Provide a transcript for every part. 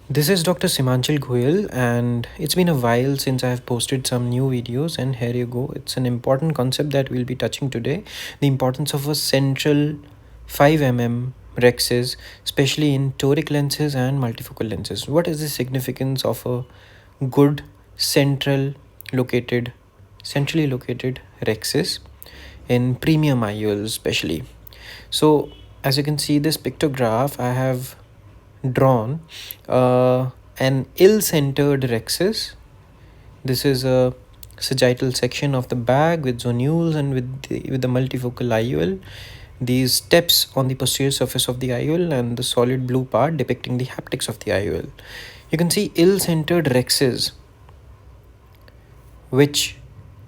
This is Dr. Simanchal Goyal, and it's been a while since I have posted some new videos, and here you go. It's an important concept that we'll be touching today, the importance of a central 5mm Rhexis, especially in toric lenses and multifocal lenses. What is the significance of a good located, centrally located Rhexis in premium IOLs especially? So as you can see this pictograph, I have drawn an ill-centered rhexis. This is a sagittal section of the bag with zonules and with the multifocal IOL. These steps on the posterior surface of the IOL and the solid blue part depicting the haptics of the IOL. You can see ill-centered rhexis, which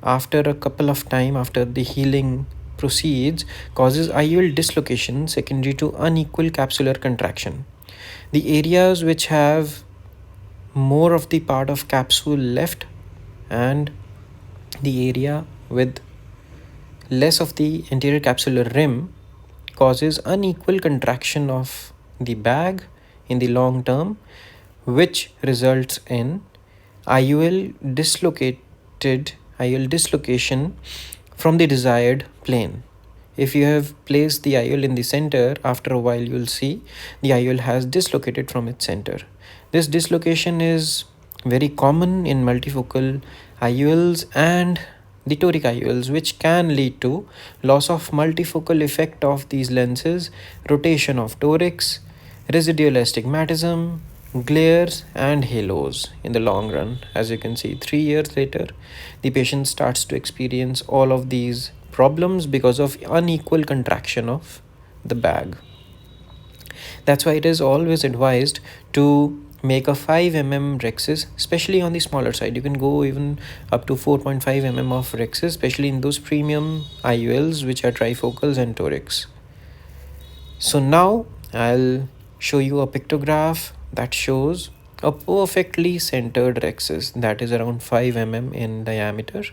after a couple of time after the healing proceeds causes IOL dislocation secondary to unequal capsular contraction. The areas which have more of the part of capsule left and the area with less of the anterior capsular rim causes unequal contraction of the bag in the long term, which results in IOL dislocation from the desired plane. If you have placed the IOL in the center, after a while you will see the IOL has dislocated from its center. This dislocation is very common in multifocal IOLs and the toric IOLs, which can lead to loss of multifocal effect of these lenses, rotation of torics, residual astigmatism, glares and halos in the long run. As you can see, 3 years later, the patient starts to experience all of these problems because of unequal contraction of the bag. That's why it is always advised to make a 5mm Rhexis, especially on the smaller side. You can go even up to 4.5mm of Rhexis, especially in those premium IOLs which are trifocals and torics. So now I'll show you a pictograph that shows a perfectly centered Rhexis that is around 5mm in diameter.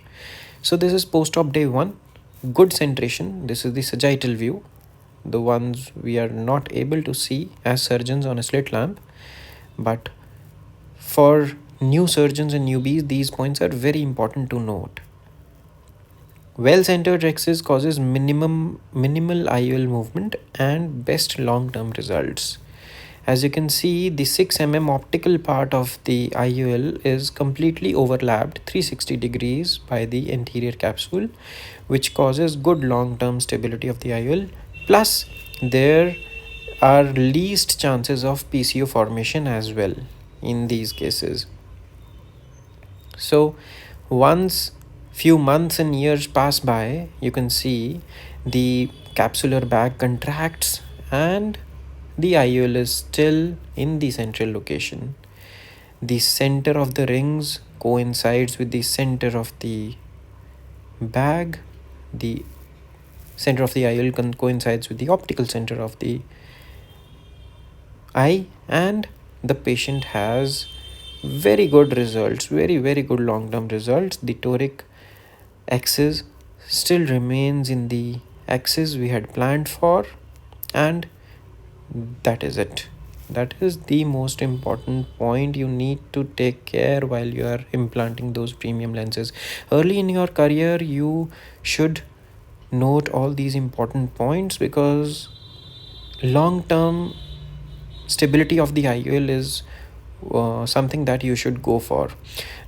So this is post-op day 1, good centration. This is the sagittal view, the ones we are not able to see as surgeons on a slit lamp, but for new surgeons and newbies these points are very important to note. Well-centered Rhexis causes minimal IOL movement and best long-term results. As you can see, the 6mm optical part of the IOL is completely overlapped 360 degrees by the anterior capsule, which causes good long-term stability of the IOL. Plus, there are least chances of PCO formation as well in these cases. So, once few months and years pass by, you can see the capsular bag contracts and the IOL is still in the central location. The center of the rings coincides with the center of the bag. The center of the IOL coincides with the optical center of the eye, and the patient has very good results, very good long-term results. The toric axis still remains in the axis we had planned for, and that is it. That is the most important point you need to take care while you are implanting those premium lenses. Early in your career you should note all these important points, because long-term stability of the IOL is something that you should go for.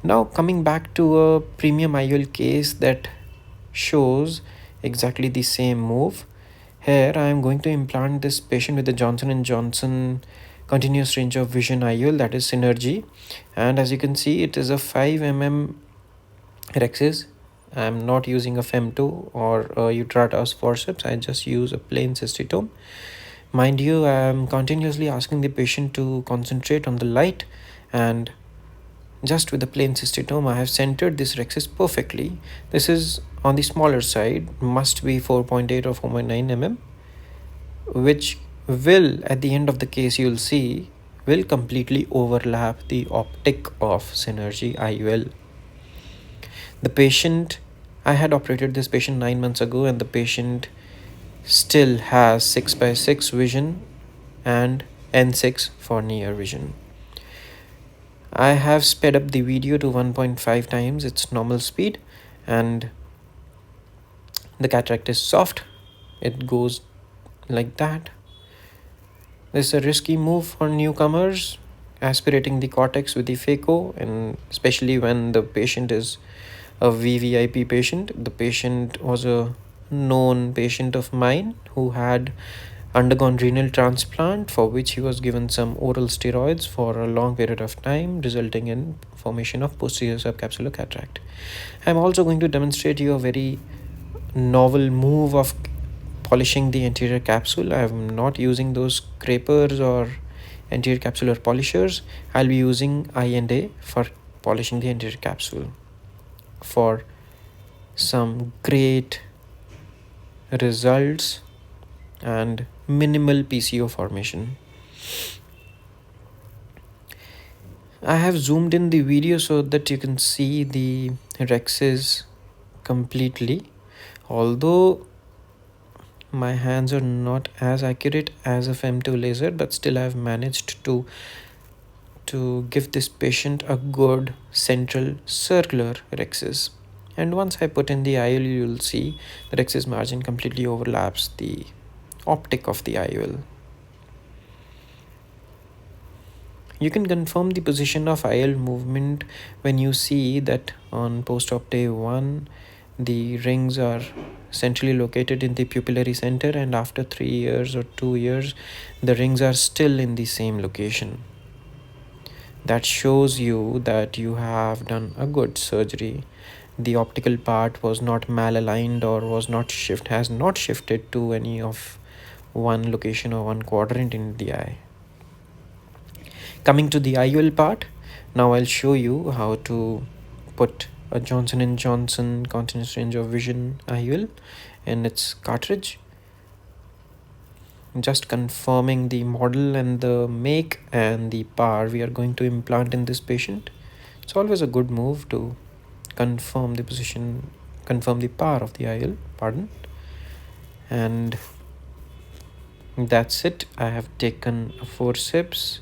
Now coming back to a premium IOL case that shows exactly the same move. Here I am going to implant this patient with the Johnson & Johnson continuous range of vision IOL, that is Synergy, and as you can see it is a 5mm Rhexis. I am not using a Fem2 or a Utratas forceps, I just use a plain cystitome. Mind you, I am continuously asking the patient to concentrate on the light, and just with the plain cystitome I have centered this Rhexis perfectly. This is on the smaller side, must be 4.8 or 4.9 mm, which will, at the end of the case you'll see, will completely overlap the optic of Synergy IOL. The patient, I had operated this patient 9 months ago, and the patient still has 6/6 vision and N6 for near vision. I have sped up the video to 1.5 times its normal speed, and the cataract is soft. It goes like that. This is a risky move for newcomers, aspirating the cortex with the phaco, and especially when the patient is a VVIP patient. The patient was a known patient of mine who had undergone renal transplant, for which he was given some oral steroids for a long period of time, resulting in formation of posterior subcapsular cataract. I'm also going to demonstrate you a very novel move of polishing the anterior capsule. I'm not using those scrapers or anterior capsular polishers. I'll be using I&A for polishing the anterior capsule for some great results and minimal PCO formation. I have zoomed in the video so that you can see the Rhexis completely. Although my hands are not as accurate as a FEM2 laser, but still I've managed to give this patient a good central circular Rhexis. And once I put in the IOL, you'll see the Rhexis margin completely overlaps the optic of the IOL. You can confirm the position of IOL movement when you see that on post-op day 1, the rings are centrally located in the pupillary center, and after 3 years or 2 years, the rings are still in the same location. That shows you that you have done a good surgery. The optical part was not malaligned or has not shifted to any of one location or one quadrant in the eye. Coming to the IOL part, now I'll show you how to put a Johnson & Johnson continuous range of vision IOL in its cartridge. Just confirming the model and the make and the power we are going to implant in this patient. It's always a good move to confirm the position, confirm the power of the IOL, and that's it. I have taken a forceps,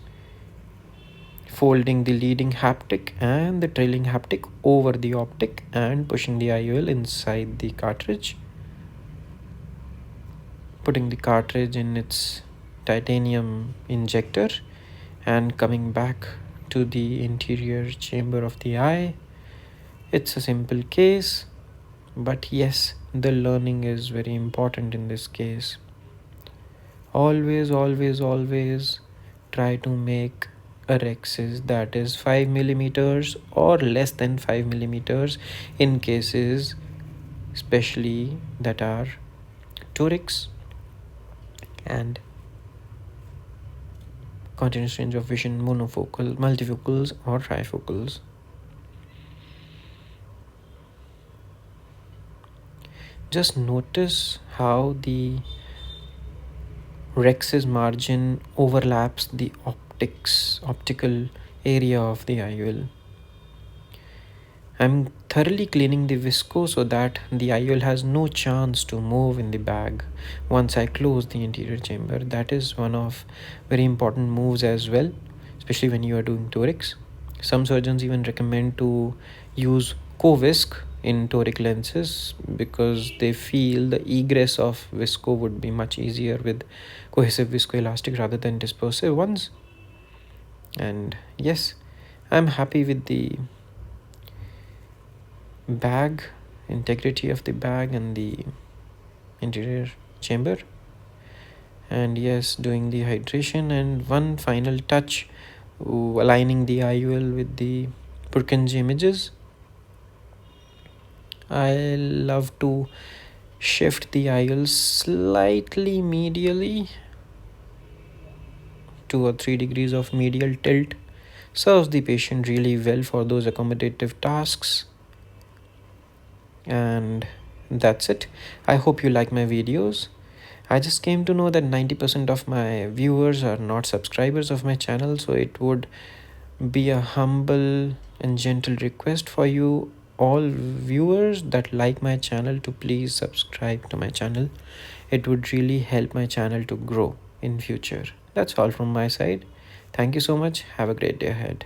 folding the leading haptic and the trailing haptic over the optic and pushing the IOL inside the cartridge, putting the cartridge in its titanium injector and coming back to the interior chamber of the eye. It's a simple case, but yes, the learning is very important in this case. Always try to make a Rhexis that is 5 millimeters or less than 5 millimeters in cases especially that are Torics and continuous range of vision monofocal, multifocals or trifocals. Just notice how the Rhexis margin overlaps the optical area of the IOL. I'm thoroughly cleaning the visco so that the IOL has no chance to move in the bag once I close the anterior chamber. That is one of very important moves as well, especially when you are doing torics. Some surgeons even recommend to use co-visc in toric lenses because they feel the egress of visco would be much easier with cohesive viscoelastic rather than dispersive ones. And yes, I'm happy with the bag, integrity of the bag and the interior chamber. And yes, doing the hydration and one final touch, aligning the IOL with the Purkinje images. I love to shift the IOL slightly medially, 2 or 3 degrees of medial tilt. Serves the patient really well for those accommodative tasks. And that's it. I hope you like my videos. I just came to know that 90% of my viewers are not subscribers of my channel, so it would be a humble and gentle request for you all viewers that like my channel to please subscribe to my channel. It would really help my channel to grow in future. That's all from my side. Thank you so much. Have a great day ahead.